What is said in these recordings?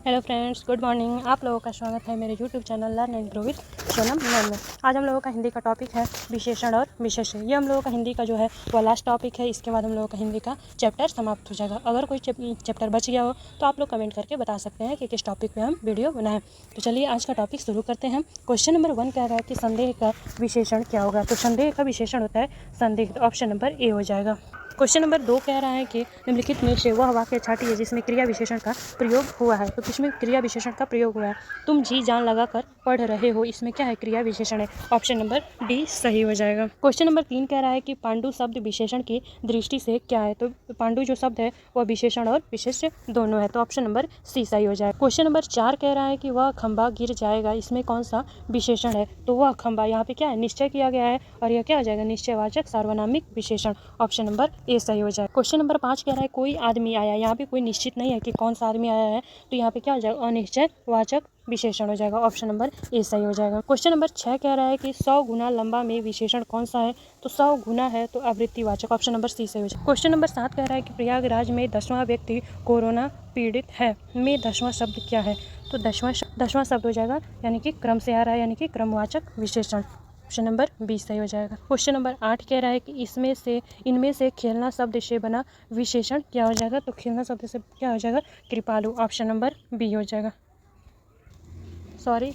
Hello friends, good morning. आप लोगों का स्वागत है मेरे YouTube channel learn and grow with Sonam ma'am में। आज हम लोगों का हिंदी का टॉपिक है विशेषण और विशेष्य। ये हम लोगों का हिंदी का जो है वो लास्ट टॉपिक है। इसके बाद हम लोगों का हिंदी का चैप्टर समाप्त हो जाएगा। अगर कोई चैप्टर बच गया हो तो आप लोग कमेंट करके बता सकते हैं कि किस टॉपिक पर हम वीडियो बनाएं। तो चलिए आज का टॉपिक शुरू करते हैं। क्वेश्चन नंबर 1 कह रहा है कि संदेह का विशेषण क्या होगा। तो संदेह का विशेषण होता है संदिग्ध। ऑप्शन नंबर ए हो जाएगा। क्वेश्चन नंबर 2 कह रहा है कि निम्नलिखित में से वह वाक्य छाटिए जिसमें क्रिया विशेषण का प्रयोग हुआ है। तो किसमें क्रिया विशेषण का प्रयोग हुआ है? तुम जी जान लगा कर पढ़ रहे हो, इसमें क्या है? क्रिया विशेषण है। ऑप्शन नंबर डी सही हो जाएगा। क्वेश्चन नंबर 3 कह रहा है कि पांडु शब्द विशेषण की दृष्टि से क्या है। तो पांडु जो शब्द है वह विशेषण और विशेष्य दोनों है। तो ऑप्शन नंबर सी सही हो जाएगा। क्वेश्चन नंबर 4 कह रहा है कि वह खंभा गिर जाएगा, इसमें कौन सा विशेषण है? तो वह खंभा यहाँ पे क्या है? निश्चय किया गया है और यह क्या हो जाएगा? निश्चयवाचक सार्वनामिक विशेषण। ऑप्शन नंबर ए सही हो जाएगा। क्वेश्चन नंबर 5 कह रहा है कोई आदमी आया। यहाँ पे कोई निश्चित नहीं है कि कौन सा आदमी आया है, तो यहाँ पे क्या हो जाएगा? अनिश्चयवाचक विशेषण हो जाएगा। ऑप्शन नंबर ए सही हो जाएगा। क्वेश्चन नंबर 6 कह रहा है कि 100 गुना लंबा में विशेषण कौन सा है? तो 100 गुना है तो आवृत्तिवाचक। ऑप्शन नंबर सी सही हो जाएगा। क्वेश्चन नंबर 7 कह रहा है कि प्रयागराज में 10वां व्यक्ति कोरोना पीड़ित है में 10वां शब्द क्या है? तो 10वां शब्द हो जाएगा यानी कि क्रम से आ रहा है, यानी कि क्रमवाचक विशेषण। ऑप्शन नंबर 20 सही हो जाएगा। क्वेश्चन नंबर 8 कह रहा है कि इनमें से खेलना शब्द से बना विशेषण क्या हो जाएगा? तो खेलना शब्द से क्या हो जाएगा? कृपालु। ऑप्शन नंबर बी हो जाएगा।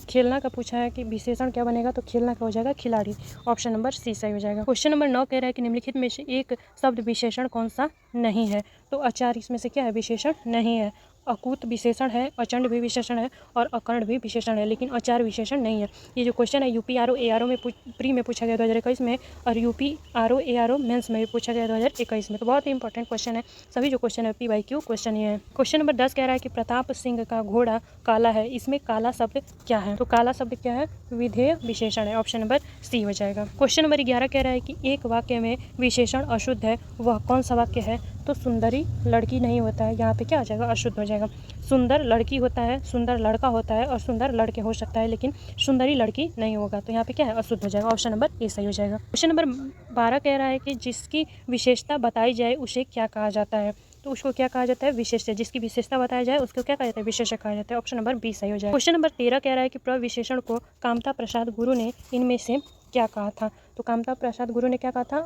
खेलना का पूछा है कि विशेषण क्या बनेगा, तो खेलना का हो जाएगा खिलाड़ी। ऑप्शन नंबर सी सही हो जाएगा। क्वेश्चन नंबर 9 कह रहा है कि निम्नलिखित में से एक शब्द विशेषण कौन सा नहीं है? तो अचार इसमें से क्या है? विशेषण नहीं है। अकूत विशेषण है, अचंड भी विशेषण है और अकर्ण भी विशेषण है, लेकिन अचार विशेषण नहीं है। ये जो क्वेश्चन है यूपीआरओ एआरओ में प्री में पूछा गया 2021 में और यूपीआरओ एआरओ मेंस में भी पूछा गया 2021 में। तो बहुत ही इंपॉर्टेंट क्वेश्चन है। सभी जो क्वेश्चन है PYQ क्वेश्चन ये है। क्वेश्चन नंबर 10 कह रहा है कि प्रताप सिंह का घोड़ा काला है, इसमें काला शब्द क्या है? तो काला शब्द क्या है? विधेय विशेषण है। ऑप्शन नंबर सी हो जाएगा। क्वेश्चन नंबर 11 कह रहा है कि एक वाक्य में विशेषण अशुद्ध है, वह कौन सा वाक्य है? तो सुंदरी लड़की नहीं होता है, यहाँ पे क्या आ जाएगा? अशुद्ध हो जाएगा। सुंदर लड़की होता है, सुंदर लड़का होता है और सुंदर लड़के हो सकता है, लेकिन सुंदरी लड़की नहीं होगा, तो यहाँ पे क्या है? अशुद्ध हो जाएगा। ऑप्शन नंबर ए सही हो जाएगा। क्वेश्चन नंबर 12 कह रहा है कि जिसकी विशेषता बताई जाए उसे क्या कहा जाता है? तो उसको क्या कहा जाता है? विशेष्य। जिसकी विशेषता बताया जाए उसको क्या कहा जाता है? विशेष्य कहा जाता है। ऑप्शन नंबर बी सही हो जाएगा। क्वेश्चन नंबर 13 कह रहा है कि प्रविशेषण को कामता प्रसाद गुरु ने इनमें से क्या कहा था? तो कामता प्रसाद गुरु ने क्या कहा था?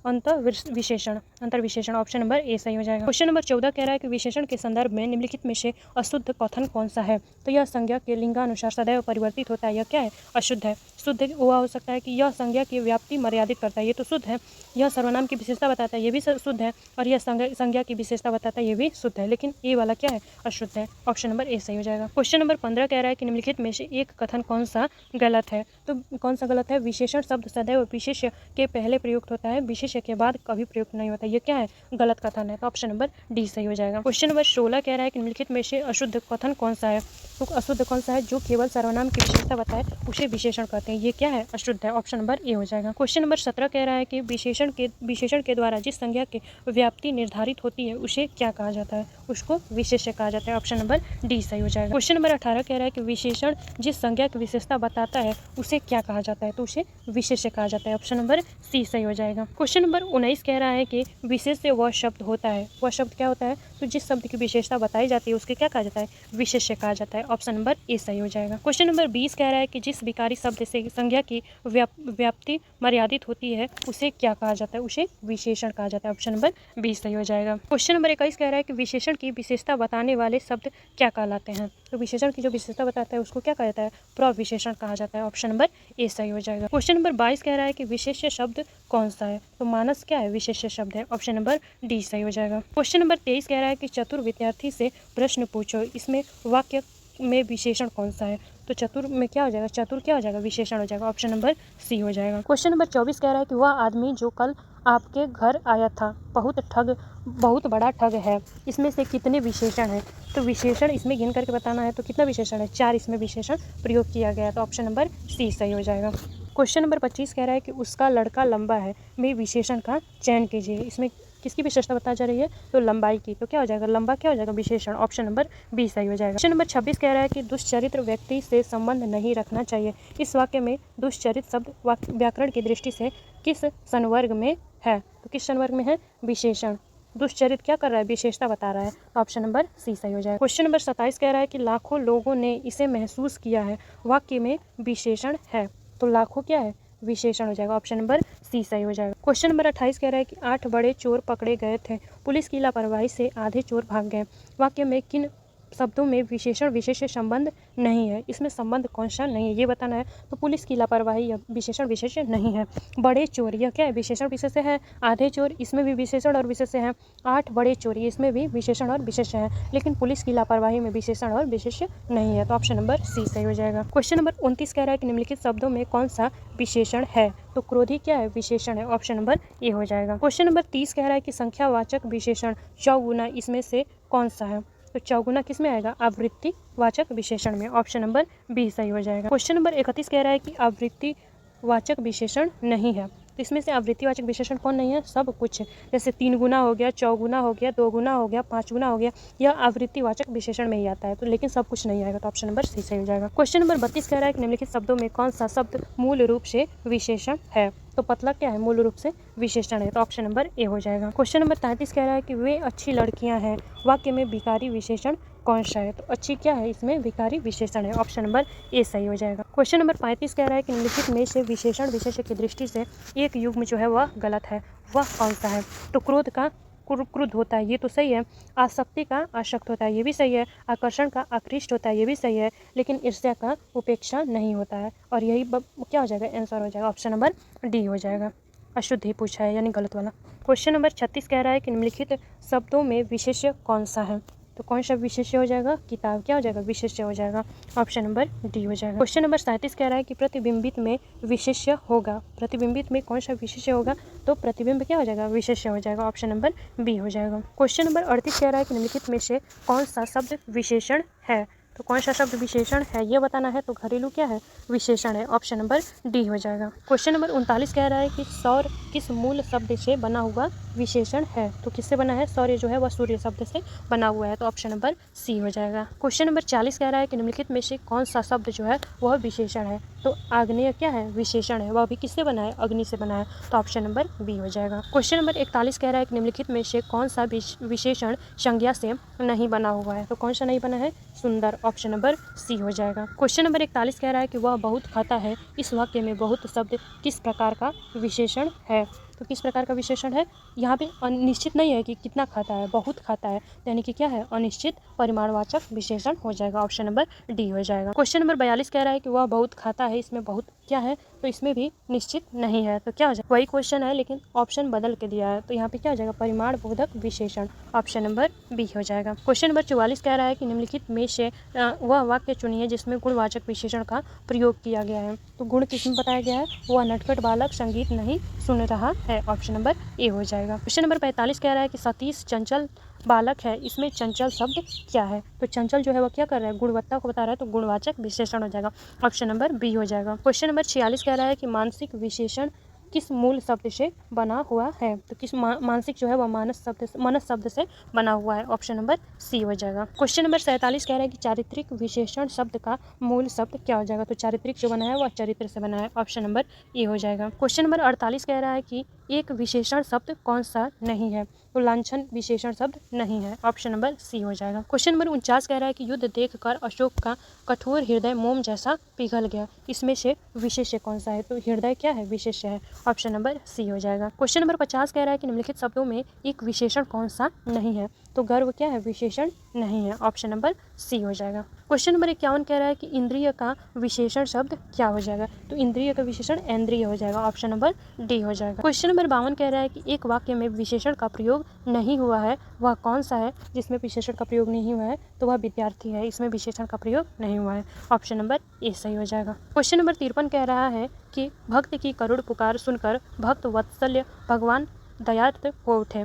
अंतर विशेषण। ऑप्शन नंबर ए सही हो जाएगा। क्वेश्चन नंबर 14 कह रहा है कि विशेषण के संदर्भ में निम्नलिखित में से अशुद्ध कथन कौन सा है? तो यह संज्ञा के लिंगानुसार सदैव परिवर्तित होता है, यह क्या है? अशुद्ध है। शुद्ध वह हो सकता है कि यह संज्ञा की व्याप्ति मर्यादित करता है, ये तो शुद्ध है। यह सर्वनाम की विशेषता बताता है, ये भी शुद्ध है। और यह संज्ञा की विशेषता बताता है, ये भी शुद्ध है। लेकिन ये वाला क्या है? अशुद्ध है। ऑप्शन नंबर ए सही हो जाएगा। क्वेश्चन नंबर 15 कह रहा है कि निम्नलिखित में से एक कथन कौन सा गलत है? तो कौन सा गलत है? विशेषण शब्द सदैव विशेष्य के पहले प्रयुक्त होता है, विशेष्य के बाद कभी प्रयुक्त नहीं होता, ये क्या है? गलत कथन है। तो ऑप्शन नंबर डी सही हो जाएगा। क्वेश्चन नंबर 16 कह रहा है कि निम्नलिखित में से अशुद्ध कथन कौन सा है? तो अशुद्ध कौन सा है? जो केवल सर्वनाम की विशेषता बताए उसे विशेषण कहते हैं, ये क्या है? अशुद्ध है। ऑप्शन नंबर ए हो जाएगा। क्वेश्चन नंबर 17 कह रहा है कि विशेषण के द्वारा जिस संज्ञा की व्याप्ति निर्धारित होती है उसे क्या कहा जाता है? उसको विशेष्य कहा जाता है। ऑप्शन नंबर डी सही हो जाएगा। क्वेश्चन नंबर 18 कह रहा है कि विशेषण जिस संज्ञा की विशेषता बताता है उसे क्या कहा जाता है? तो उसे विशेष्य कहा जाता है। ऑप्शन नंबर सी सही हो जाएगा। क्वेश्चन नंबर 19 कह रहा है कि विशेष्य वह शब्द होता है, वह शब्द क्या होता है? तो जिस शब्द की विशेषता बताई जाती है उसके क्या कहा जाता है? विशेष्य कहा जाता है। ऑप्शन नंबर ए सही हो जाएगा। क्वेश्चन नंबर 20 कह रहा है कि जिस विकारी शब्द से संज्ञा की व्याप्ति मर्यादित होती है उसे क्या कहा जाता है? उसे विशेषण कहा जाता है। ऑप्शन नंबर बी सही हो जाएगा। क्वेश्चन नंबर 21 कह रहा है कि विशेषण की विशेषता बताने वाले शब्द क्या कहलाते हैं? तो विशेषण की जो विशेषता बताता है उसको क्या कहा जाता है? प्रविशेषण कहा जाता है। ऑप्शन नंबर ए सही हो जाएगा। क्वेश्चन नंबर 22 कह रहा है कि विशेष्य शब्द कौन सा है? तो मानस क्या है? विशेष्य शब्द है। ऑप्शन नंबर डी सही हो जाएगा। क्वेश्चन नंबर 23 कह रहा है कि चतुर विद्यार्थी से प्रश्न पूछो, इसमें वाक्य में विशेषण कौन सा है? तो चतुर में क्या हो जाएगा? चतुर क्या हो जाएगा? विशेषण हो जाएगा। ऑप्शन नंबर सी हो जाएगा। क्वेश्चन नंबर 24 कह रहा है कि वह आदमी जो कल आपके घर आया था बहुत बड़ा ठग है, इसमें से कितने विशेषण हैं? तो विशेषण इसमें गिन करके बताना है, तो कितना विशेषण है? 4 इसमें विशेषण प्रयोग किया गया है। तो ऑप्शन नंबर सी सही हो जाएगा। क्वेश्चन नंबर 25 कह रहा है कि उसका लड़का लंबा है में विशेषण का चयन कीजिए, इसमें किसकी विशेषता बताई जा रही है? तो लंबाई की। तो क्या हो जाएगा? लंबा क्या हो जाएगा? विशेषण। ऑप्शन नंबर बी सही हो जाएगा। क्वेश्चन नंबर 26 कह रहा है कि दुष्चरित्र व्यक्ति से संबंध नहीं रखना चाहिए, इस वाक्य में दुष्चरित्र शब्द व्याकरण की दृष्टि से किस संवर्ग में है? तो किस संवर्ग में है? विशेषण। दुष्चरित्र क्या कर रहा है, विशेषता बता रहा है। तो ऑप्शन नंबर सी सही हो जाएगा। क्वेश्चन नंबर 27 कह रहा है कि लाखों लोगों ने इसे महसूस किया है, वाक्य में विशेषण है। तो लाखों क्या है, विशेषण हो जाएगा। ऑप्शन नंबर सी सही हो जाएगा। क्वेश्चन नंबर 28 कह रहा है कि 8 बड़े चोर पकड़े गए थे, पुलिस की लापरवाही से आधे चोर भाग गए, वाक्य में किन शब्दों में विशेषण विशेष संबंध नहीं है। इसमें संबंध कौन सा नहीं है ये बताना है। तो पुलिस की लापरवाही या विशेषण विशेष नहीं है। बड़े चोर यह क्या है, विशेषण विशेष है। आधे चोर इसमें भी विशेषण और विशेष है। 8 बड़े चोर इसमें भी विशेषण और विशेष है, लेकिन पुलिस की लापरवाही में विशेषण और विशेष नहीं है। तो ऑप्शन नंबर सी सही हो जाएगा। क्वेश्चन नंबर 29 कह रहा है कि निम्नलिखित शब्दों में कौन सा विशेषण है। तो क्रोधी क्या है, विशेषण है। ऑप्शन नंबर ए हो जाएगा। क्वेश्चन नंबर 30 कह रहा है कि संख्यावाचक विशेषण चौगुना इसमें से कौन सा है। तो चौगुना किस में आएगा, आवृत्ति वाचक विशेषण में। ऑप्शन नंबर बी सही हो जाएगा। क्वेश्चन नंबर 31 कह रहा है कि आवृत्ति वाचक विशेषण नहीं है। तो इसमें से आवृत्तिवाचक विशेषण कौन नहीं है, सब कुछ। जैसे 3 गुना हो गया, चौगुना हो गया, 2 गुना हो गया, 5 गुना हो गया, यह आवृत्तिवाचक विशेषण में ही आता है। तो लेकिन सब कुछ नहीं आएगा। तो ऑप्शन नंबर सी सही हो जाएगा। क्वेश्चन नंबर 32 कह रहा है कि निम्नलिखित शब्दों में कौन सा शब्द मूल रूप से विशेषण है। तो पतला क्या है, मूल रूप से विशेषण है। तो ऑप्शन नंबर ए हो जाएगा। क्वेश्चन नंबर 33 कह रहा है कि वे अच्छी लड़कियां हैं, वाक्य में विकारी विशेषण कौन सा है। तो अच्छी क्या है, इसमें विकारी विशेषण है। ऑप्शन नंबर ए सही हो जाएगा। क्वेश्चन नंबर 35 कह रहा है कि निम्नलिखित में से विशेषण विशेष की दृष्टि से एक युग्म जो है वह गलत है, वह कौन सा है। तो क्रोध का क्रुद्ध होता है, ये तो सही है। आसक्ति का आसक्त होता है, ये भी सही है। आकर्षण का आकृष्ट होता है, ये भी सही है। लेकिन ईर्ष्या का उपेक्षा नहीं होता है, और यही क्या हो जाएगा, आंसर हो जाएगा। ऑप्शन नंबर डी हो जाएगा। अशुद्ध ही पूछा है, यानी गलत वाला। क्वेश्चन नंबर 36 कह रहा है कि निम्नलिखित शब्दों में विशेष्य कौन सा है। तो कौन सा विशेष्य हो जाएगा, किताब क्या हो जाएगा, विशेष्य हो जाएगा। ऑप्शन नंबर डी हो जाएगा। क्वेश्चन नंबर 37 कह रहा है कि प्रतिबिंबित में विशेष्य होगा। प्रतिबिंबित में कौन सा विशेष्य होगा। तो प्रतिबिंब क्या हो जाएगा, विशेष्य हो जाएगा। ऑप्शन नंबर बी हो जाएगा। क्वेश्चन नंबर 38 कह रहा है कि निम्नलिखित में से कौन सा शब्द विशेषण है। तो कौन सा शब्द विशेषण है ये बताना है। तो घरेलू क्या है, विशेषण है। ऑप्शन नंबर डी हो जाएगा। क्वेश्चन नंबर 39 कह रहा है कि सौर किस मूल शब्द से बना हुआ विशेषण है। तो किससे बना है, सौर्य जो है वह सूर्य शब्द से बना हुआ है। तो ऑप्शन नंबर सी हो जाएगा। क्वेश्चन नंबर 40 कह रहा है कि निम्नलिखित में से कौन सा शब्द जो है वह विशेषण है। तो आग्नेय क्या है, विशेषण है, वह भी किससे बना है, अग्नि से बना है। तो ऑप्शन नंबर बी हो जाएगा। क्वेश्चन नंबर 41 कह रहा है कि निम्नलिखित में से कौन सा विशेषण संज्ञा से नहीं बना हुआ है। तो कौन सा नहीं बना है, सुंदर। ऑप्शन नंबर सी हो जाएगा। क्वेश्चन नंबर 41 कह रहा है कि वह बहुत खाता है, इस वाक्य में बहुत शब्द किस प्रकार का विशेषण है। तो किस प्रकार का विशेषण है, यहाँ पे अनिश्चित नहीं है कि कितना खाता है, बहुत खाता है, यानी कि क्या है, अनिश्चित परिमाणवाचक विशेषण हो जाएगा। ऑप्शन नंबर डी हो जाएगा। क्वेश्चन नंबर 42 कह रहा है कि वह बहुत खाता है, इसमें बहुत क्या है, तो इसमें भी निश्चित नहीं है। तो क्या हो जाएगा, वही क्वेश्चन है लेकिन ऑप्शन बदल के दिया है। तो यहाँ पे क्या हो जाएगा, परिमाण बोधक विशेषण। ऑप्शन नंबर बी हो जाएगा। क्वेश्चन नंबर 44 कह रहा है कि निम्नलिखित में से वह वाक्य चुनिए जिसमें गुणवाचक विशेषण का प्रयोग किया गया है। तो गुण किसमें बताया गया है, वह नटखट बालक संगीत नहीं सुन रहा है। ऑप्शन नंबर ए हो जाएगा। क्वेश्चन नंबर 45 कह रहा है कि सतीश चंचल बालक है, इसमें चंचल शब्द क्या है। तो चंचल जो है वह क्या कर रहा है, गुणवत्ता को बता रहा है। तो गुणवाचक विशेषण हो जाएगा। ऑप्शन नंबर बी हो जाएगा। क्वेश्चन नंबर 46 कह रहा है कि मानसिक विशेषण किस मूल शब्द से बना हुआ है। तो किस मानसिक जो है वह मनस शब्द से बना हुआ है। ऑप्शन नंबर सी हो जाएगा। क्वेश्चन नंबर 47 कह रहा है कि चारित्रिक विशेषण शब्द का मूल शब्द क्या हो जाएगा। तो चारित्रिक जो बना है वह चरित्र से बना है। ऑप्शन नंबर ए हो जाएगा। क्वेश्चन नंबर 48 कह रहा है कि एक विशेषण शब्द कौन सा नहीं है। तो लांछन विशेषण शब्द नहीं है। ऑप्शन नंबर सी हो जाएगा। क्वेश्चन नंबर 49 कह रहा है कि युद्ध देखकर अशोक का कठोर हृदय मोम जैसा पिघल गया, इसमें से विशेष्य कौन सा है। तो हृदय क्या है, विशेष्य है। ऑप्शन नंबर सी हो जाएगा। क्वेश्चन नंबर 50 कह रहा है कि निम्नलिखित शब्दों में एक विशेषण कौन सा नहीं है। तो गर्व क्या है, विशेषण नहीं है। ऑप्शन नंबर सी हो जाएगा। क्वेश्चन नंबर 51 कह रहा है कि इंद्रिय का विशेषण शब्द क्या हो जाएगा। तो इंद्रिय का विशेषण इंद्रिय हो जाएगा। ऑप्शन नंबर डी हो जाएगा। क्वेश्चन नंबर 52 कह रहा है कि एक वाक्य में विशेषण का प्रयोग नहीं हुआ है, वह कौन सा है। जिसमें विशेषण का प्रयोग नहीं हुआ है तो वह विद्यार्थी है, इसमें विशेषण का प्रयोग नहीं हुआ है। ऑप्शन नंबर ए सही हो जाएगा। क्वेश्चन नंबर 53 कह रहा है कि भक्त की करुण पुकार सुनकर भक्त वत्सल्य भगवान दयार्थ हो उठे,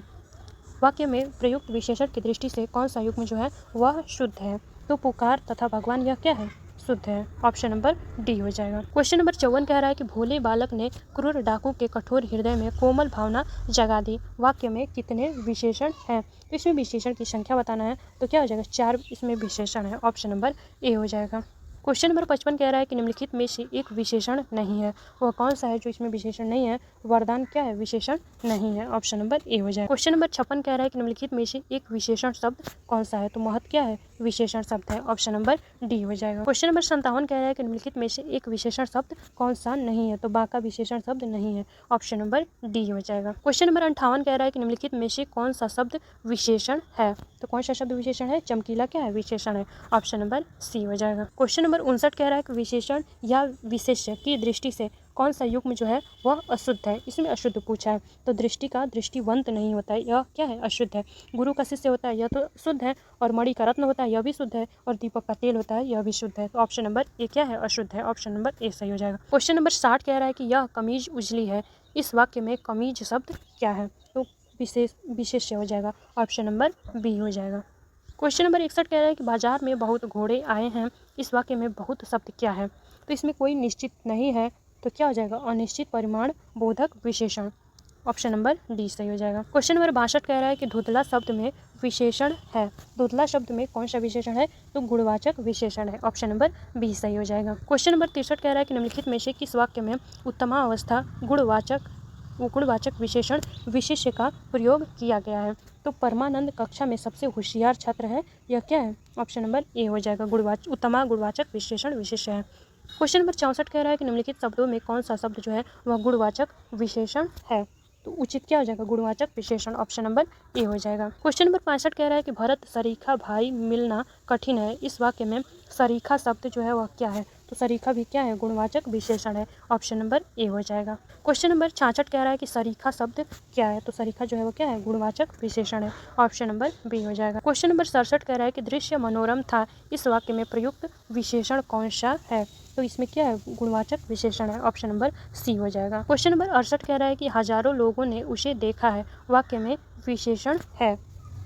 वाक्य में प्रयुक्त विशेषण की दृष्टि से कौन सा युग्म जो है वह शुद्ध है। तो पुकार तथा भगवान यह क्या है, शुद्ध है। ऑप्शन नंबर डी हो जाएगा। क्वेश्चन नंबर 54 कह रहा है कि भोले बालक ने क्रूर डाकू के कठोर हृदय में कोमल भावना जगा दी, वाक्य में कितने विशेषण हैं। तो इसमें विशेषण की संख्या बताना है। तो क्या हो जाएगा, 4 इसमें विशेषण है। ऑप्शन नंबर ए हो जाएगा। क्वेश्चन नंबर 55 कह रहा है कि निम्नलिखित में से एक विशेषण नहीं है। वह कौन सा है जो इसमें विशेषण नहीं है? वरदान क्या है? विशेषण नहीं है। ऑप्शन नंबर ए हो जाए। क्वेश्चन नंबर 56 कह रहा है कि निम्नलिखित में से एक विशेषण शब्द कौन सा है? तो महत्व क्या है? विशेषण शब्द है। ऑप्शन नंबर डी हो जाएगा। क्वेश्चन नंबर 57 कह रहा है कि निम्नलिखित में से एक विशेषण शब्द कौन सा नहीं है? तो बाका विशेषण शब्द नहीं है। ऑप्शन नंबर डी हो जाएगा। क्वेश्चन नंबर 58 कह रहा है कि निम्नलिखित में से कौन सा शब्द विशेषण है? तो कौन सा शब्द विशेषण है? चमकीला क्या है? विशेषण है। ऑप्शन नंबर सी हो जाएगा। क्वेश्चन नंबर 59 कह रहा है कि विशेषण या विशेष्य की दृष्टि से कौन सा युग्म जो है वह अशुद्ध है? इसमें अशुद्ध पूछा है, तो दृष्टि का दृष्टिवंत नहीं होता है, यह क्या है? अशुद्ध है। गुरु का शिष्य होता है, यह तो शुद्ध है। और मणि का रत्न होता है, यह भी शुद्ध है। और दीपक का तेल होता है, यह भी शुद्ध है। तो ऑप्शन नंबर ए क्या है? अशुद्ध है। ऑप्शन नंबर ए सही हो जाएगा। क्वेश्चन नंबर 60 कह रहा है कि यह कमीज उजली है। इस वाक्य में कमीज शब्द क्या है? तो विशेष्य हो जाएगा। ऑप्शन नंबर बी हो जाएगा। क्वेश्चन नंबर 61 कह रहा है कि बाजार में बहुत घोड़े आए हैं। इस वाक्य में बहुत शब्द क्या है? तो इसमें कोई निश्चित नहीं है, तो क्या हो जाएगा? अनिश्चित परिमाण बोधक विशेषण। ऑप्शन नंबर डी सही हो जाएगा। क्वेश्चन नंबर 62 कह रहा है कि धुंधला शब्द में विशेषण है। धुंधला शब्द में कौन सा विशेषण है? तो गुणवाचक विशेषण है। ऑप्शन नंबर बी सही हो जाएगा। क्वेश्चन नंबर 63 कह रहा है कि निम्नलिखित में से किस वाक्य में उत्तमावस्था गुणवाचक विशेषण विशेष्य का प्रयोग किया गया है? तो परमानंद कक्षा में सबसे होशियार छात्र है, यह क्या है? ऑप्शन नंबर ए हो जाएगा। उत्तमा गुणवाचक विशेषण विशेष्य है। क्वेश्चन नंबर 64 कह रहा है कि निम्नलिखित शब्दों में कौन सा शब्द जो है वह गुणवाचक विशेषण है? तो उचित क्या हो जाएगा? गुणवाचक विशेषण। ऑप्शन नंबर ए हो जाएगा। क्वेश्चन नंबर 65 कह रहा है कि भरत सरीखा भाई मिलना कठिन है। इस वाक्य में सरीखा शब्द जो है वह क्या है? तो सरीखा भी क्या है? गुणवाचक विशेषण है। ऑप्शन नंबर ए हो जाएगा। क्वेश्चन नंबर 66 कह रहा है कि सरीखा शब्द क्या है? तो सरीखा जो है वो क्या है? गुणवाचक विशेषण है। ऑप्शन नंबर बी हो जाएगा। क्वेश्चन नंबर 67 कह रहा है कि दृश्य मनोरम था। इस वाक्य में प्रयुक्त विशेषण कौन सा है? तो इसमें क्या है? गुणवाचक विशेषण है। ऑप्शन नंबर सी हो जाएगा। क्वेश्चन नंबर 68 कह रहा है कि हजारों लोगों ने उसे देखा है। वाक्य में विशेषण है,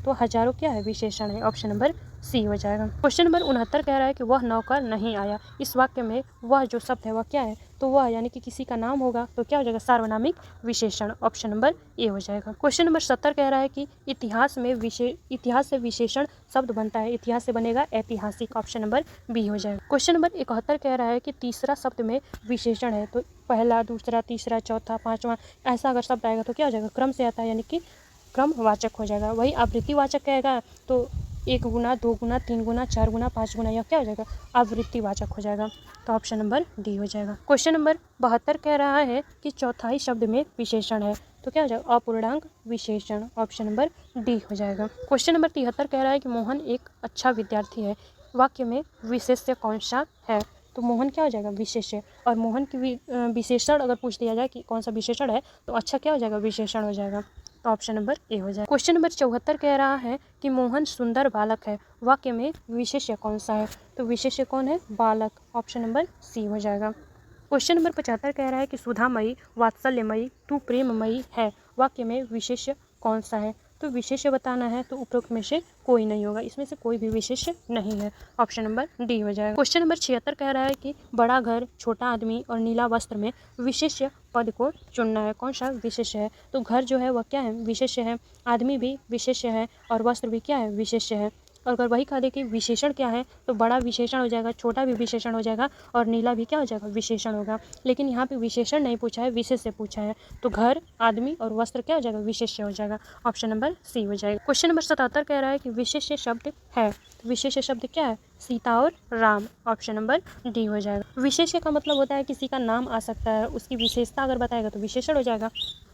तो हजारों क्या है? विशेषण है। ऑप्शन नंबर सी हो जाएगा। क्वेश्चन नंबर 69 कह रहा है कि वह नौकर नहीं आया। इस वाक्य में वह जो शब्द है वह क्या है? तो वह यानी कि किसी का नाम होगा, तो क्या हो जाएगा? सार्वनामिक विशेषण। ऑप्शन नंबर ए हो जाएगा। क्वेश्चन नंबर 70 कह रहा है कि इतिहास से विशेषण शब्द बनता है। इतिहास से बनेगा ऐतिहासिक। ऑप्शन नंबर बी हो जाएगा। क्वेश्चन नंबर 71 कह रहा है कि तीसरा शब्द में विशेषण है। तो पहला, दूसरा, तीसरा, चौथा, पांचवा, ऐसा अगर शब्द आएगा तो क्या हो जाएगा? क्रम से आता है, यानी कि क्रमवाचक हो जाएगा। वही आवृत्तिवाचक कहेगा तो 1 गुना, 2 गुना, 3 गुना, 4 गुना, 5 गुना, यह क्या हो जाएगा? आवृत्तिवाचक हो जाएगा। तो ऑप्शन नंबर डी हो जाएगा। क्वेश्चन नंबर 72 कह रहा है कि चौथाई शब्द में विशेषण है। तो क्या हो जाएगा? अपूर्णांक विशेषण। ऑप्शन नंबर डी हो जाएगा। क्वेश्चन नंबर 73 कह रहा है कि मोहन एक अच्छा विद्यार्थी है। वाक्य में विशेष्य कौन सा है? तो मोहन क्या हो जाएगा? विशेष्य। और मोहन की विशेषण अगर पूछ दिया जाए कि कौन सा विशेषण है, तो अच्छा क्या हो जाएगा? विशेषण हो जाएगा। तो ऑप्शन नंबर ए हो जाएगा। क्वेश्चन नंबर 74 कह रहा है कि मोहन सुंदर बालक है। वाक्य में विशेष्य कौन सा है? तो विशेष्य कौन है? बालक। ऑप्शन नंबर सी हो जाएगा। क्वेश्चन नंबर 75 कह रहा है कि सुधामयी, वात्सल्यमयी, तू प्रेममयी है। वाक्य में विशेष्य कौन सा है? तो विशेष्य बताना है, तो उपरोक्त में से कोई नहीं होगा। इसमें से कोई भी विशेष्य नहीं है। ऑप्शन नंबर डी हो जाएगा। क्वेश्चन नंबर 76 कह रहा है कि बड़ा घर, छोटा आदमी और नीला वस्त्र में विशेष्य पद को चुनना है। कौन सा विशेष्य है? तो घर जो है वह क्या है? विशेष्य है। आदमी भी विशेष्य है और वस्त्र भी क्या है? विशेष्य है। और अगर वही कह दे कि विशेषण क्या है, तो बड़ा विशेषण हो जाएगा, छोटा भी विशेषण हो जाएगा और नीला भी क्या हो जाएगा? विशेषण होगा। लेकिन यहाँ पे विशेषण नहीं पूछा है, विशेष्य पूछा है। तो घर, आदमी और वस्त्र क्या हो जाएगा? विशेष्य हो जाएगा। ऑप्शन नंबर सी हो जाएगा। क्वेश्चन नंबर 77 कह रहा है कि विशेष्य शब्द है। तो विशेष्य शब्द क्या है? सीता और राम। ऑप्शन नंबर डी हो जाएगा। विशेष्य का मतलब होता है किसी का नाम आ सकता है, उसकी विशेषता अगर बताएगा तो विशेषण हो जाएगा।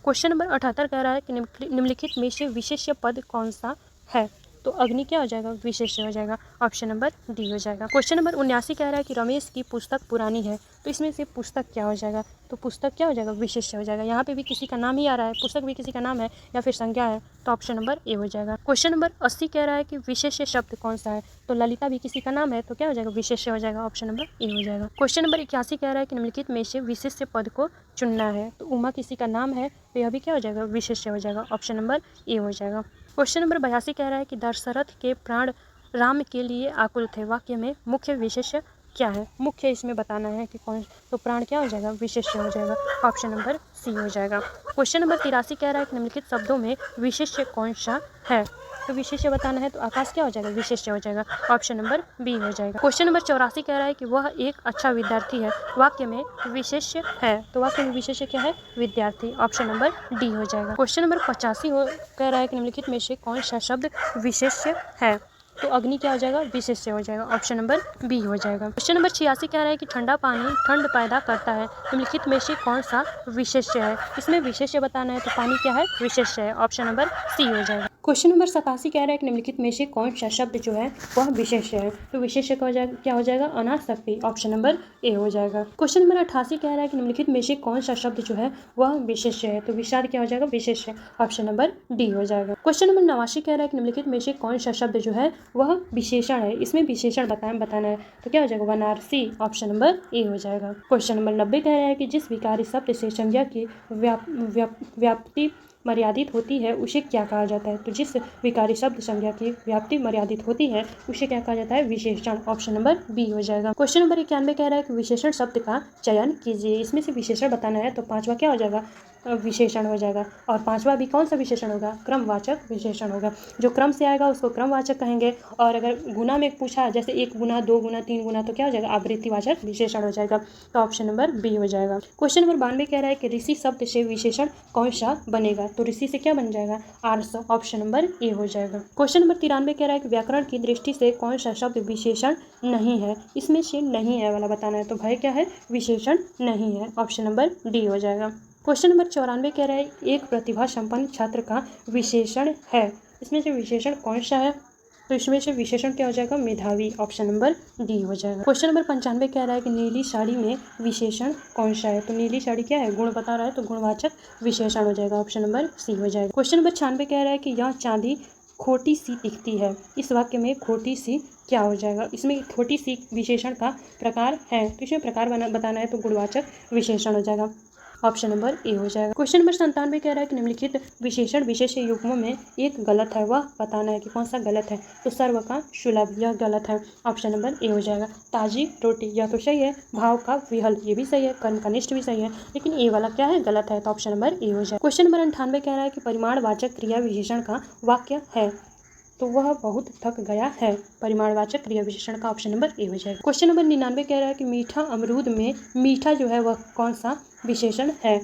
क्वेश्चन नंबर 78 कह रहा है कि निम्नलिखित में से विशेष्य पद कौन सा है? तो अग्नि क्या हो जाएगा? विशेष्य हो जाएगा। ऑप्शन नंबर डी हो जाएगा। क्वेश्चन नंबर 79 कह रहा है कि रमेश की पुस्तक पुरानी है। तो इसमें से पुस्तक क्या हो जाएगा? तो पुस्तक क्या हो जाएगा? विशेष्य हो जाएगा। यहाँ पे भी किसी का नाम ही आ रहा है, पुस्तक भी किसी का नाम है या फिर संज्ञा है, तो ऑप्शन नंबर ए हो जाएगा। क्वेश्चन नंबर 80 कह रहा है कि विशेष्य शब्द कौन सा है? तो ललिता भी किसी का नाम है, तो क्या हो जाएगा? विशेष्य हो जाएगा। ऑप्शन नंबर ए हो जाएगा। क्वेश्चन नंबर 81 कह रहा है कि निम्नलिखित में से विशेष्य पद को चुनना है। तो उमा किसी का नाम है, तो यह भी क्या हो जाएगा? विशेष्य हो जाएगा। ऑप्शन नंबर ए हो जाएगा। क्वेश्चन नंबर 82 कह रहा है कि दशरथ के प्राण राम के लिए आकुल थे। वाक्य में मुख्य विशेष्य क्या है? मुख्य इसमें बताना है कि कौन, तो प्राण क्या हो जाएगा? विशेष्य हो जाएगा। ऑप्शन नंबर सी हो जाएगा। क्वेश्चन नंबर 83 कह रहा है कि निम्नलिखित शब्दों में विशेष्य कौन सा है? तो विशेष्य बताना है तो आकाश क्या हो जाएगा? विशेष्य हो जाएगा। ऑप्शन नंबर बी हो जाएगा। क्वेश्चन नंबर 84 कह रहा है कि वह एक अच्छा विद्यार्थी है। वाक्य में विशेष्य है, तो वाक्य में विशेष्य क्या है? विद्यार्थी। ऑप्शन नंबर डी हो जाएगा। क्वेश्चन नंबर 85 कह रहा है कि निम्नलिखित में से कौन सा शब्द विशेष्य है? तो अग्नि क्या हो जाएगा? विशेष्य हो जाएगा। ऑप्शन नंबर बी हो जाएगा। क्वेश्चन नंबर 86 कह रहा है कि ठंडा पानी ठंड पैदा करता है। निम्नलिखित में से कौन सा विशेष्य है? इसमें विशेष्य बताना है तो पानी क्या है? विशेष्य है। ऑप्शन नंबर सी हो जाएगा। क्वेश्चन नंबर 87 कह रहा है कि निम्नलिखित में से कौन सा शब्द जो है वह विशेष्य है? तो विशेष्य का क्या हो जाएगा? अनासक्ति। ऑप्शन नंबर ए हो जाएगा। क्वेश्चन नंबर 88 कह रहा है कि निम्नलिखित में से कौन सा शब्द जो है वह विशेष्य है? तो विषाद क्या हो जाएगा? विशेष्य। ऑप्शन नंबर डी हो जाएगा। क्वेश्चन नंबर 89 कह रहा है कि निम्नलिखित में से कौन सा शब्द जो है वह विशेषण है? इसमें विशेषण बताना है तो क्या हो जाएगा? बनारसी। ऑप्शन नंबर ए हो जाएगा। क्वेश्चन नंबर 90 कह रहा है कि जिस विकारी शब्द से संज्ञा की व्याप्ति मर्यादित होती है उसे क्या कहा जाता है? तो जिस विकारी शब्द संज्ञा की व्याप्ति मर्यादित होती है उसे क्या कहा जाता है? विशेषण। ऑप्शन नंबर बी हो जाएगा। क्वेश्चन नंबर 91 कह रहा है कि विशेषण शब्द का चयन कीजिए। इसमें से विशेषण बताना है तो पांचवा क्या हो जाएगा? विशेषण हो जाएगा। और पांचवा भी कौन सा विशेषण होगा? क्रमवाचक विशेषण होगा। जो क्रम से आएगा उसको क्रमवाचक कहेंगे, और अगर गुना में पूछा जैसे 1 गुना 2 गुना 3 गुना तो क्या हो जाएगा? आवृत्तिवाचक विशेषण हो जाएगा। तो ऑप्शन नंबर बी हो जाएगा। क्वेश्चन नंबर 92 कह रहा है कि ऋषि शब्द से विशेषण कौन सा बनेगा? तो ऋषि से क्या बन जाएगा? आर्ष। ऑप्शन नंबर ए हो जाएगा। क्वेश्चन नंबर 93 कह रहा है कि व्याकरण की दृष्टि से कौन सा शब्द विशेषण नहीं है? इसमें से नहीं है वाला बताना है तो भय क्या है? विशेषण नहीं है। ऑप्शन नंबर डी हो जाएगा। क्वेश्चन नंबर 94 कह रहा है एक प्रतिभा संपन्न छात्र का विशेषण है। इसमें से विशेषण कौन सा है? तो इसमें से विशेषण क्या हो जाएगा? मेधावी। ऑप्शन नंबर डी हो जाएगा। क्वेश्चन नंबर 95 कह रहा है कि नीली साड़ी में विशेषण कौन सा है? तो नीली साड़ी क्या है? गुण बता रहा है तो गुणवाचक विशेषण हो जाएगा। ऑप्शन नंबर सी हो जाएगा। क्वेश्चन नंबर 96 कह रहा है कि यह चांदी खोटी सी दिखती है। इस वाक्य में खोटी सी क्या हो जाएगा? इसमें खोटी सी विशेषण का प्रकार है तो इसमें प्रकार बताना है तो गुणवाचक विशेषण हो जाएगा। ऑप्शन नंबर ए हो जाएगा। क्वेश्चन नंबर 97 कह रहा है कि निम्नलिखित विशेषण विशेष्य युग्मों में एक गलत है, वह बताना है कि कौन सा गलत है? तो सर्व का सुलभ यह गलत है। ऑप्शन नंबर ए हो जाएगा। ताजी रोटी यह तो सही है। भाव का विहल ये भी सही है। कर्म का निष्ठ भी सही है, लेकिन ए वाला क्या है? गलत है। तो ऑप्शन नंबर ए हो जाएगा। क्वेश्चन नंबर 98 कह रहा है कि परिमाणवाचक क्रिया विशेषण का वाक्य है, तो वह बहुत थक गया है। परिमाणवाचक क्रिया विशेषण का ऑप्शन नंबर ए हो जाएगा। क्वेश्चन नंबर 99 कह रहा है कि मीठा अमरूद में मीठा जो है वह कौन सा विशेषण है?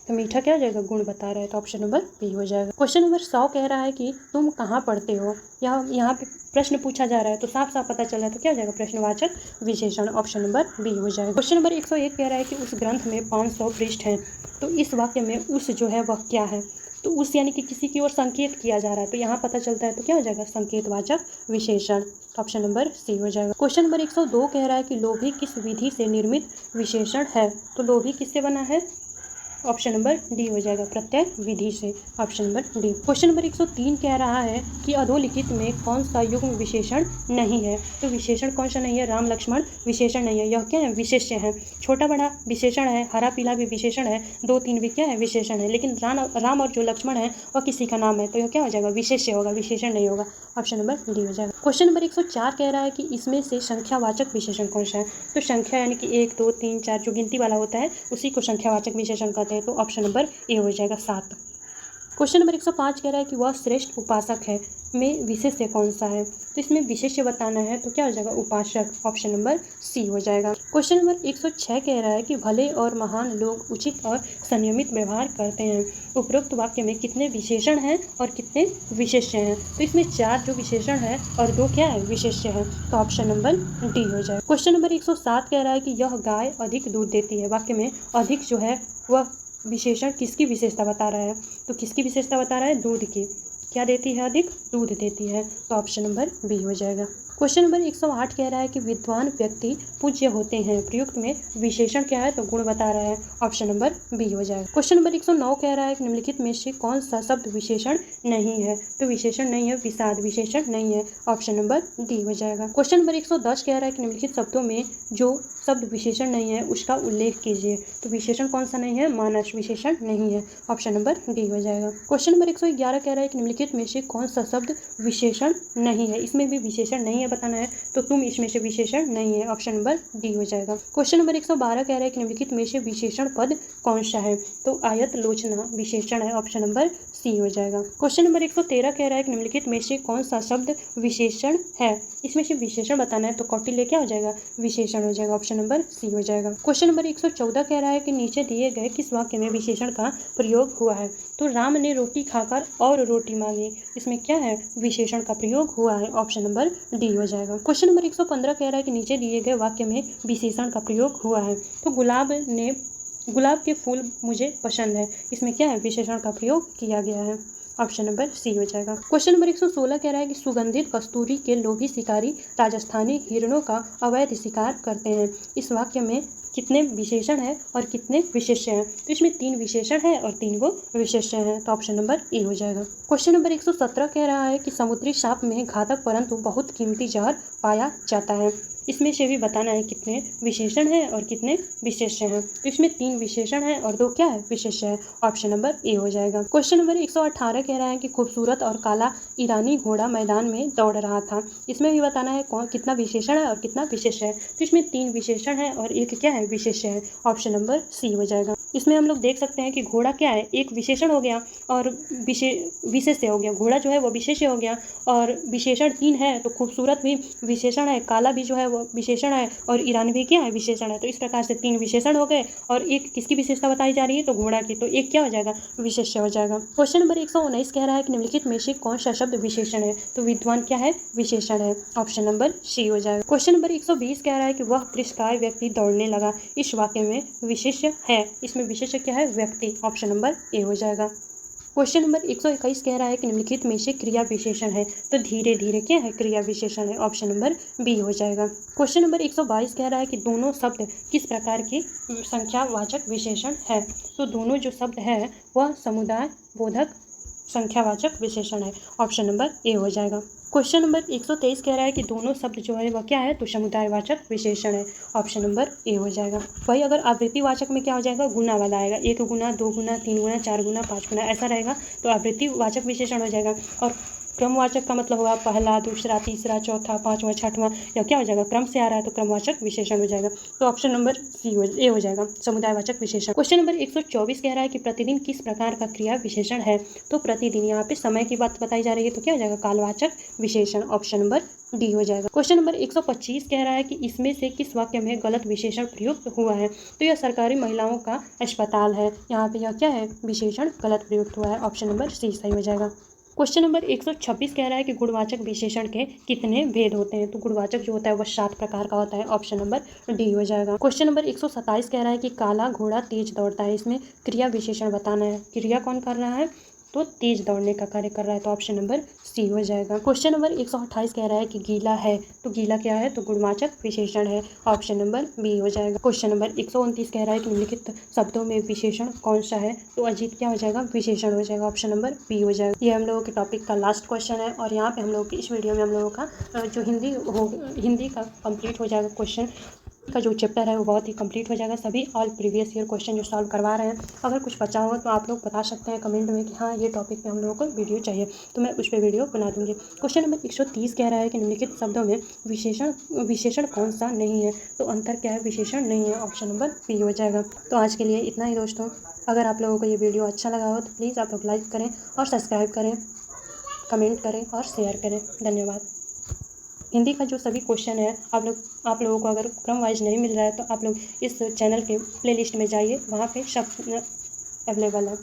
तो मीठा क्या हो जाएगा? गुण बता रहा है तो ऑप्शन नंबर बी हो जाएगा। क्वेश्चन नंबर 100 कह रहा है कि तुम कहाँ पढ़ते हो? यहाँ पे प्रश्न पूछा जा रहा है तो साफ साफ पता चल रहा है तो क्या हो जाएगा? प्रश्नवाचक विशेषण। ऑप्शन नंबर बी हो जाएगा। क्वेश्चन नंबर 101 कह रहा है कि उस ग्रंथ में 500 पृष्ठ हैं, तो इस वाक्य में उस जो है वह क्या है? तो उस यानी कि किसी की ओर संकेत किया जा रहा है तो यहाँ पता चलता है तो क्या हो जाएगा? संकेतवाचक विशेषण। ऑप्शन नंबर सी हो जाएगा। क्वेश्चन नंबर 102 कह रहा है कि लोभी किस विधि से निर्मित विशेषण है? तो लोभी किससे बना है? ऑप्शन नंबर डी हो जाएगा। प्रत्यय विधि से। Option number D. Question number 103 कह रहा है कि अधोलिखित में कौन सा युग्म विशेषण नहीं है? तो विशेषण कौन सा नहीं है? राम लक्ष्मण विशेषण नहीं है। यह क्या है? विशेष्य है। छोटा बड़ा विशेषण है, हरा पीला भी विशेषण है, 2 3 भी क्या है? विशेषण है। लेकिन राम और जो लक्ष्मण है वह किसी का नाम है तो यह क्या हो जाएगा? विशेष्य होगा, विशेषण नहीं होगा। ऑप्शन नंबर डी हो जाएगा। क्वेश्चन नंबर 104 कह रहा है कि इसमें से संख्यावाचक विशेषण कौन सा है? तो संख्या यानी कि 1 2 3 4 जो गिनती वाला होता है उसी को संख्यावाचक विशेषण कहते हैं। तो ऑप्शन नंबर ए हो जाएगा 7। क्वेश्चन नंबर 105 कह रहा है कि वह श्रेष्ठ उपासक है में विशेष्य कौन सा है? तो इसमें विशेष्य बताना है तो क्या हो जाएगा? उपासक। ऑप्शन नंबर सी हो जाएगा। क्वेश्चन नंबर 106 कह रहा है कि भले और महान लोग उचित और संयमित व्यवहार करते हैं। उपरोक्त वाक्य में कितने विशेषण हैं और कितने विशेष्य हैं? तो इसमें 4 जो विशेषण है और 2 क्या है? विशेष्य है। तो ऑप्शन नंबर डी हो जाएगा। क्वेश्चन नंबर 107 कह रहा है कि यह गाय अधिक दूध देती है। वाक्य में अधिक जो है वह विशेषण किसकी विशेषता बता रहा है? तो किसकी विशेषता बता रहा है? दूध की। क्या देती है? अधिक दूध देती है। तो ऑप्शन नंबर बी हो जाएगा। क्वेश्चन नंबर 108 कह रहा है कि विद्वान व्यक्ति पूज्य होते हैं। प्रयुक्त में विशेषण क्या है? तो गुण बता रहा है। ऑप्शन नंबर बी हो जाएगा। क्वेश्चन नंबर 109 कह रहा है कि निम्नलिखित में से कौन सा शब्द विशेषण नहीं है? तो विशेषण नहीं है, विषाद विशेषण नहीं है। ऑप्शन नंबर डी हो जाएगा। क्वेश्चन नंबर 110 कह रहा है कि निम्नलिखित शब्दों में जो शब्द विशेषण नहीं है उसका उल्लेख कीजिए। तो विशेषण कौन सा नहीं है? मानस विशेषण नहीं है। ऑप्शन नंबर डी हो जाएगा। क्वेश्चन नंबर 111 कह रहा है कि निम्नलिखित में से कौन सा शब्द विशेषण नहीं है? इसमें भी विशेषण नहीं है बताना है, तो तुम इसमें से विशेषण नहीं है, ऑप्शन नंबर डी हो जाएगा। क्वेश्चन नंबर 112 कह रहा है कि निम्नलिखित में से विशेषण पद कौन सा है, तो आयत लोचना विशेषण है, ऑप्शन नंबर सी हो जाएगा। क्वेश्चन नंबर 113 कह रहा है कि निम्नलिखित में से कौन सा शब्द विशेषण है, इसमें से विशेषण बताना है, तो कौटिल्य क्या हो जाएगा, विशेषण हो जाएगा, ऑप्शन नंबर सी हो जाएगा। क्वेश्चन नंबर 114 कह रहा है कि नीचे दिए गए किस वाक्य में विशेषण का प्रयोग हुआ है, तो राम ने रोटी खाकर और रोटी मांगी, इसमें क्या है, विशेषण का प्रयोग हुआ है, ऑप्शन नंबर डी हो जाएगा। क्वेश्चन नंबर 115 कह रहा है कि नीचे दिए गए वाक्य में विशेषण का प्रयोग हुआ है, तो गुलाब के फूल मुझे पसंद है, इसमें क्या है, विशेषण का प्रयोग किया गया है, ऑप्शन नंबर सी हो जाएगा। क्वेश्चन नंबर 116 कह रहा है कि सुगंधित कस्तूरी के लोभी शिकारी राजस्थानी हिरणों का अवैध शिकार करते हैं, इस वाक्य में कितने विशेषण है और कितने विशेष्य हैं, तो इसमें 3 विशेषण है और 3 गो विशेष्य हैं, तो ऑप्शन नंबर ए हो जाएगा। क्वेश्चन नंबर 117 कह रहा है कि समुद्री सांप में घातक परंतु बहुत कीमती जहर पाया जाता है, इसमें से भी बताना है कितने विशेषण हैं और कितने विशेष्य हैं, तो इसमें 3 विशेषण है और 2 क्या है, विशेष्य है, ऑप्शन नंबर ए हो जाएगा। क्वेश्चन नंबर 118 कह रहा है कि खूबसूरत और काला ईरानी घोड़ा मैदान में दौड़ रहा था, इसमें भी बताना है कितना विशेषण है और कितना विशेष्य है, तो इसमें 3 विशेषण है और 1 क्या है, विशेष्य है, ऑप्शन नंबर सी हो जाएगा। इसमें हम लोग देख सकते हैं कि घोड़ा क्या है, एक विशेषण हो गया और विशेष्य हो गया, घोड़ा जो है वो विशेष्य हो गया और विशेषण 3 है, तो खूबसूरत भी विशेषण है, काला भी जो है वो विशेषण है और ईरानी भी क्या है, विशेषण है, तो इस प्रकार से 3 विशेषण हो गए और एक किसकी विशेषता बताई जा रही है, तो घोड़ा की, तो एक क्या हो जाएगा, विशेष्य हो जाएगा। क्वेश्चन नंबर 119 कह रहा है कि निम्नलिखित में से कौन सा शब्द विशेषण है, तो विद्वान क्या है, विशेषण है, ऑप्शन नंबर सी हो जाएगा। क्वेश्चन नंबर 120 कह रहा है कि वह कृषकाय व्यक्ति दौड़ने लगा, इस वाक्य में विशेष्य है, इसमें विशेष्य क्या है, व्यक्ति, ऑप्शन नंबर ए हो जाएगा। क्वेश्चन नंबर 121 कह रहा है कि निम्नलिखित में से क्रिया विशेषण है, तो धीरे धीरे क्या है, क्रिया विशेषण है, ऑप्शन नंबर बी हो जाएगा। क्वेश्चन नंबर 122 कह रहा है कि दोनों शब्द किस प्रकार की संख्यावाचक विशेषण है, तो दोनों जो शब्द है वह समुदाय बोधक संख्यावाचक विशेषण है, ऑप्शन नंबर ए हो जाएगा। क्वेश्चन नंबर 123 कह रहा है कि दोनों शब्द जो है वह क्या है, तो समुदायवाचक विशेषण है, ऑप्शन नंबर ए हो जाएगा। वही अगर आवृत्तिवाचक में क्या हो जाएगा, गुना वाला आएगा, 1 गुना 2 गुना 3 गुना 4 गुना 5 गुना ऐसा रहेगा, तो आवृत्तिवाचक विशेषण हो जाएगा। और क्रमवाचक का मतलब होगा पहला, दूसरा, तीसरा, चौथा, 5वां, 6वां, या क्या हो जाएगा, क्रम से आ रहा है तो क्रमवाचक विशेषण हो जाएगा, तो ऑप्शन नंबर ए हो जाएगा, समुदायवाचक विशेषण। क्वेश्चन नंबर 124 कह रहा है कि प्रतिदिन किस प्रकार का क्रिया विशेषण है, तो प्रतिदिन यहाँ पे समय की बात बताई जा रही है, तो क्या हो जाएगा, कालवाचक विशेषण, ऑप्शन नंबर डी हो जाएगा। क्वेश्चन नंबर 125 कह रहा है कि इसमें से किस वाक्य में गलत विशेषण प्रयुक्त हुआ है, तो यह सरकारी महिलाओं का अस्पताल है, यहाँ पे यह क्या है, विशेषण गलत प्रयुक्त हुआ है, ऑप्शन नंबर सी सही हो जाएगा। क्वेश्चन नंबर 126 कह रहा है कि गुणवाचक विशेषण के कितने भेद होते हैं, तो गुणवाचक जो होता है वह 7 प्रकार का होता है, ऑप्शन नंबर डी हो जाएगा। क्वेश्चन नंबर 127 कह रहा है कि काला घोड़ा तेज दौड़ता है, इसमें क्रिया विशेषण बताना है, क्रिया कौन कर रहा है, तो तेज दौड़ने का कार्य कर रहा है, तो ऑप्शन नंबर सी हो जाएगा। क्वेश्चन नंबर 128 कह रहा है कि गीला है, तो गीला क्या है, तो गुणवाचक विशेषण है, ऑप्शन नंबर बी हो जाएगा। क्वेश्चन नंबर 129 कह रहा है कि निम्नलिखित शब्दों में विशेषण कौन सा है, तो अजीत क्या हो जाएगा, विशेषण हो जाएगा, ऑप्शन नंबर बी हो जाएगा। ये हम लोगों के टॉपिक का लास्ट क्वेश्चन है और यहाँ पे हम लोग की इस वीडियो में हम लोगों का जो हिंदी का कंप्लीट हो जाएगा, क्वेश्चन का जो चैप्टर है वो बहुत ही कंप्लीट हो जाएगा। सभी ऑल प्रीवियस ईयर क्वेश्चन जो सॉल्व करवा रहे हैं, अगर कुछ बचा हो तो आप लोग बता सकते हैं कमेंट में कि हाँ ये टॉपिक पे हम लोगों को वीडियो चाहिए, तो मैं उस पर वीडियो बना दूंगी। क्वेश्चन नंबर 130 कह रहा है कि निम्नलिखित शब्दों में विशेषण कौन सा नहीं है, तो अंतर क्या है, विशेषण नहीं है, ऑप्शन नंबर बी हो जाएगा। तो आज के लिए इतना ही दोस्तों, अगर आप लोगों को ये वीडियो अच्छा लगा हो तो प्लीज़ आप लोग लाइक करें और सब्सक्राइब करें, कमेंट करें और शेयर करें। धन्यवाद। हिंदी का जो सभी क्वेश्चन है आप लोगों को अगर क्रम वाइज नहीं मिल रहा है तो आप लोग इस चैनल के प्लेलिस्ट में जाइए, वहाँ पे सब अवेलेबल है।